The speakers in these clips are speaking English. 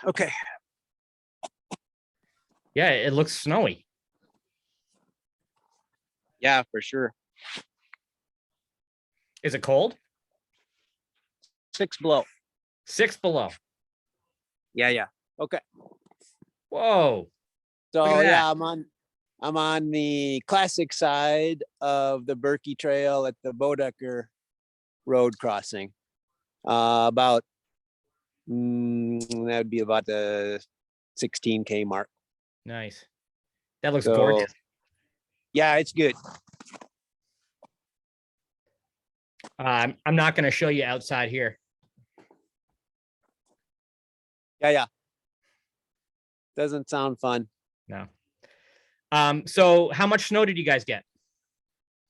Okay. Yeah, it looks snowy. Yeah, for sure. Is it cold? 6 below. 6 below. Yeah. Okay. Whoa. Look So at that. yeah, I'm on the classic side of the Birkie Trail at the Bodecker Road crossing. About that would be about the 16K mark. Nice. That looks So, gorgeous. yeah, it's good. I'm not going to show you outside here. Yeah. Doesn't sound fun. No. So how much snow did you guys get?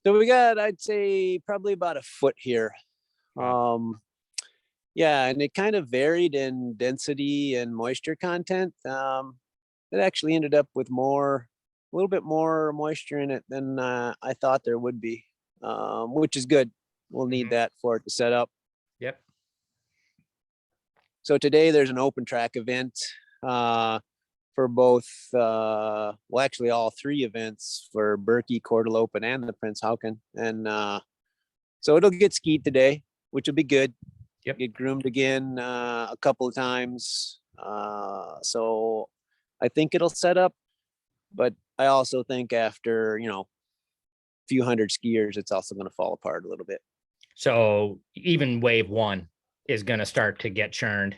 So we got, I'd say, probably about a foot here. Wow. Yeah, and it kind of varied in density and moisture content. It actually ended up with a little bit more moisture in it than I thought there would be, which is good. We'll need that for it to set up. Yep. So today there's an open track event for both, actually all 3 events for Birkie, Courtalopen, and the Prince Hauken. And so it'll get skied today, which will be good. Yep. Get groomed again a couple of times. So I think it'll set up, but I also think after, a few hundred skiers, it's also going to fall apart a little bit. So even wave 1 is going to start to get churned.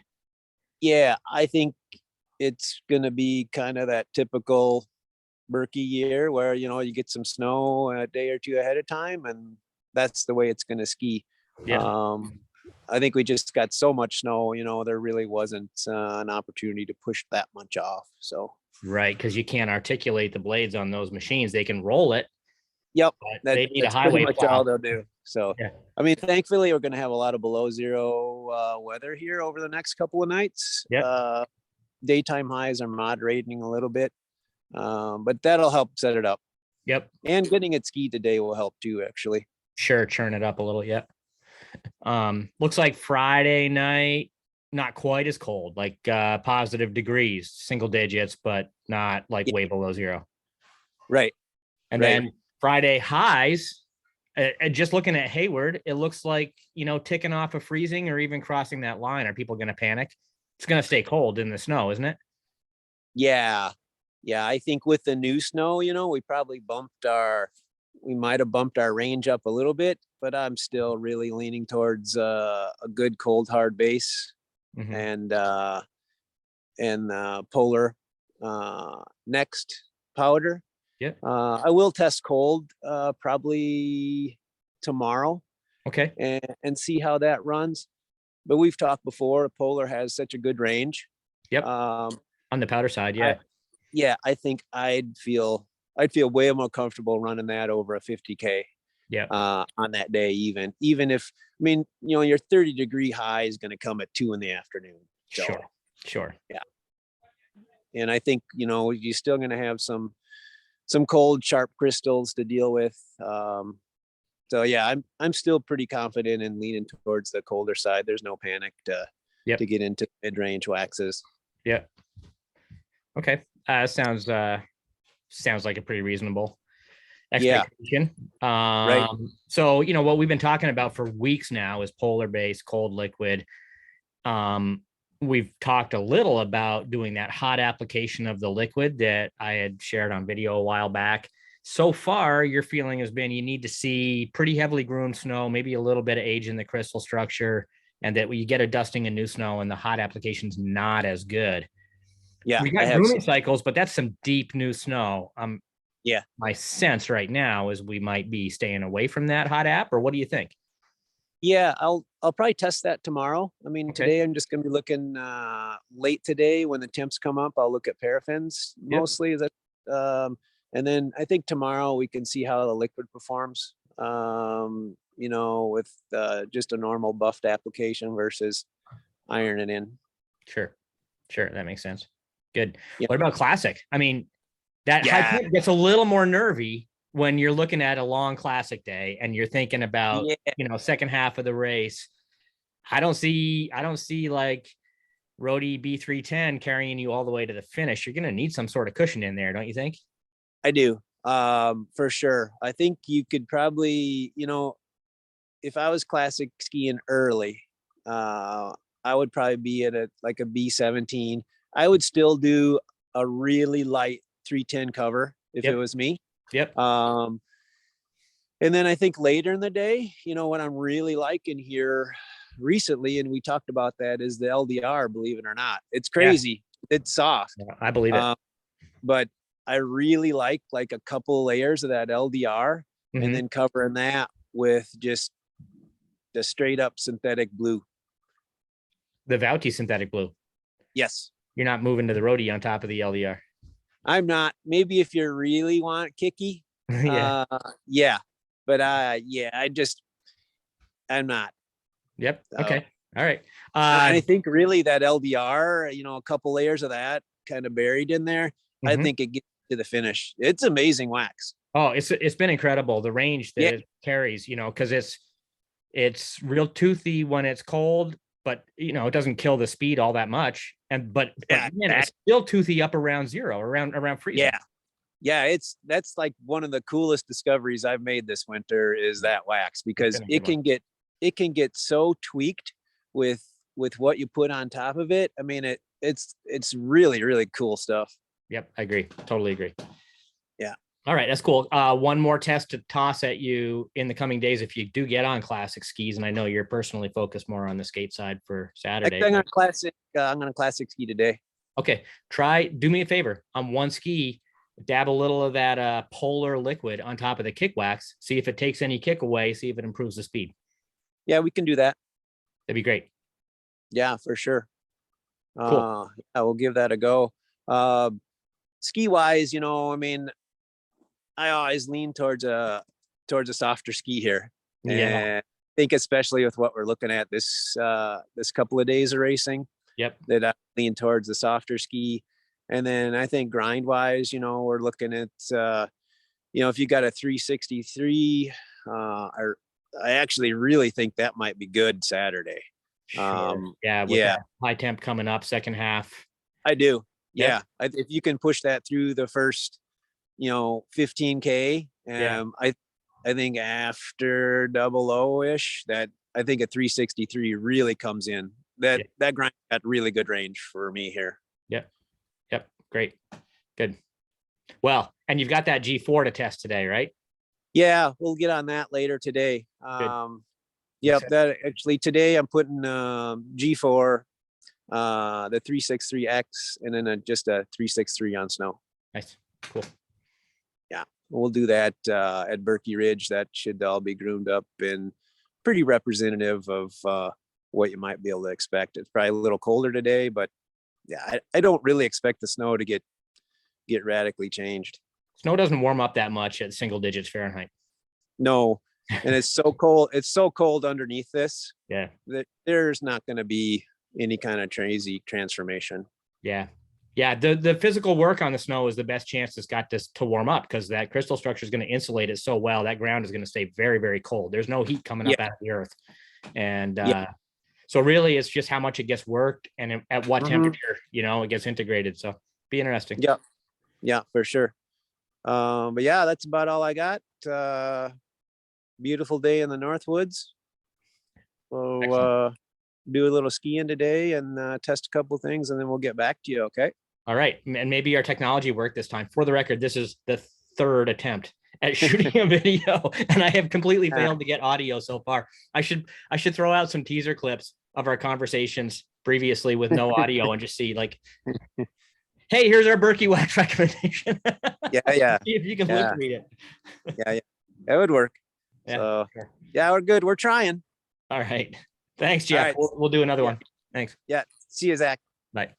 Yeah, I think it's going to be kind of that typical Birkie year where, you get some snow a day or 2 ahead of time, and that's the way it's going to ski. Yeah. I think we just got so much snow, there really wasn't an opportunity to push that much off. So, right, because you can't articulate the blades on those machines. They can roll it. Yep, they need that's a highway pretty much plow. all they'll do. So, yeah. I mean, thankfully, we're going to have a lot of below zero weather here over the next couple of nights. Yep. Daytime highs are moderating a little bit, but that'll help set it up. Yep. And getting it skied today will help too, actually. Sure, churn it up a little. Yep. Looks like Friday night, not quite as cold, like positive degrees, single digits, but not like way below 0. Right. And then Friday highs, just looking at Hayward, it looks like, ticking off of freezing or even crossing that line. Are people going to panic? It's going to stay cold in the snow, isn't it? Yeah. I think with the new snow, we probably we might have bumped our range up a little bit, but I'm still really leaning towards a good cold hard base and polar next powder. Yeah. I will test cold probably tomorrow. Okay. And see how that runs. But we've talked before, polar has such a good range. Yep. On the powder side, yeah. I think I'd feel way more comfortable running that over a 50K. Yeah. On that day, even if, your 30-degree high is going to come at 2 PM. So, Sure. Yeah. And I think, you're still going to have some cold, sharp crystals to deal with. So yeah, I'm still pretty confident and leaning towards the colder side. There's no panic to get into mid-range waxes. Yeah. Okay. Sounds like a pretty reasonable expectation. Right. So, what we've been talking about for weeks now is polar base, cold liquid. We've talked a little about doing that hot application of the liquid that I had shared on video a while back. So far, your feeling has been you need to see pretty heavily groomed snow, maybe a little bit of age in the crystal structure, and that when you get a dusting of new snow and the hot application's not as good. Yeah. We got grooming cycles, but that's some deep new snow. Yeah. My sense right now is we might be staying away from that hot app, or what do you think? Yeah, I'll probably test that tomorrow. Today I'm just going to be looking late today when the temps come up. I'll look at paraffins mostly. And then I think tomorrow we can see how the liquid performs, with just a normal buffed application versus ironing in. Sure. That makes sense. Good. Yeah. What about classic? That high point gets a little more nervy when you're looking at a long classic day and you're thinking about, second half of the race. I don't see like roadie B310 carrying you all the way to the finish, you're going to need some sort of cushion in there, don't you think? I do. For sure. I think you could probably, if I was classic skiing early, I would probably be at like a B17. I would still do a really light 310 cover if it Yep. was me. Yep. And then I think later in the day, what I'm really liking here recently, and we talked about that, is the LDR, believe it or not. It's Yeah. crazy. It's soft. Yeah, I believe it. But I really like a couple layers of that LDR Mhm. and then covering that with just the straight up synthetic blue. The Vouty synthetic blue. Yes. You're not moving to the roadie on top of the LDR. I'm not. Maybe if you really want kicky. Yeah. Yeah. But I'm not. Yep. So, Okay. All right. and I think really that LDR, a couple layers of that kind of buried in there, I think it gets to the finish. It's amazing wax. Oh, it's been incredible. The range that it carries, because it's real toothy when it's cold, but it doesn't kill the speed all that much. But man, it's still toothy up around zero, around freezing. Yeah. That's like one of the coolest discoveries I've made this winter is that wax, because it can get so tweaked with what you put on top of it. I mean, it's really, really cool stuff. Yep. I agree. Totally agree. Yeah. All right. That's cool. One more test to toss at you in the coming days if you do get on classic skis. And I know you're personally focused more on the skate side for Saturday. I'm on classic ski today. Okay. Do me a favor on one ski, dab a little of that polar liquid on top of the kick wax. See if it takes any kick away. See if it improves the speed. Yeah, we can do that. That'd be great. Yeah, for sure. Cool. I will give that a go. Ski wise, I mean, I always lean towards a softer ski here. Yeah. And I think especially with what we're looking at this couple of days of racing. Yep. That I lean towards the softer ski. And then I think grind wise, we're looking at if you got a 363, I actually really think that might be good Saturday. Sure. That high temp coming up second half. I do. Yeah. If you can push that through the first, 15K, I think after 00-ish, that I think a 363 really comes in. That grind got really good range for me here. Yep. Great. Good. Well, and you've got that G4 to test today, right? Yeah, we'll get on that later today. Yep, that actually today I'm putting G4, the 363X, and then just a 363 on snow. Nice. Cool. Yeah, we'll do that at Birkie Ridge. That should all be groomed up and pretty representative of what you might be able to expect. It's probably a little colder today, but yeah, I don't really expect the snow to get radically changed. Snow doesn't warm up that much at single digits Fahrenheit. No, and it's so cold. It's so cold underneath this. Yeah. That there's not going to be any kind of crazy transformation. Yeah. The physical work on the snow is the best chance it's got to warm up, because that crystal structure is going to insulate it so well. That ground is going to stay very, very cold. There's no heat coming up out of the earth. And so really it's just how much it gets worked and at what temperature, it gets integrated. So be interesting. Yeah, for sure. But yeah, that's about all I got. Beautiful day in the Northwoods. We'll do a little skiing today and test a couple things, and then we'll get back to you. Okay. All right. And maybe our technology worked this time. For the record, this is the third attempt at shooting a video, and I have completely failed to get audio so far. I should throw out some teaser clips of our conversations previously with no audio and just see like, hey, here's our Birkie wax recommendation. Yeah. See if you can lip read it. Yeah. That would work. Yeah, so, sure. Yeah, we're good. We're trying. All right. Thanks, Jeff. Right. We'll do another one. Thanks. Yeah. See you, Zach. Bye.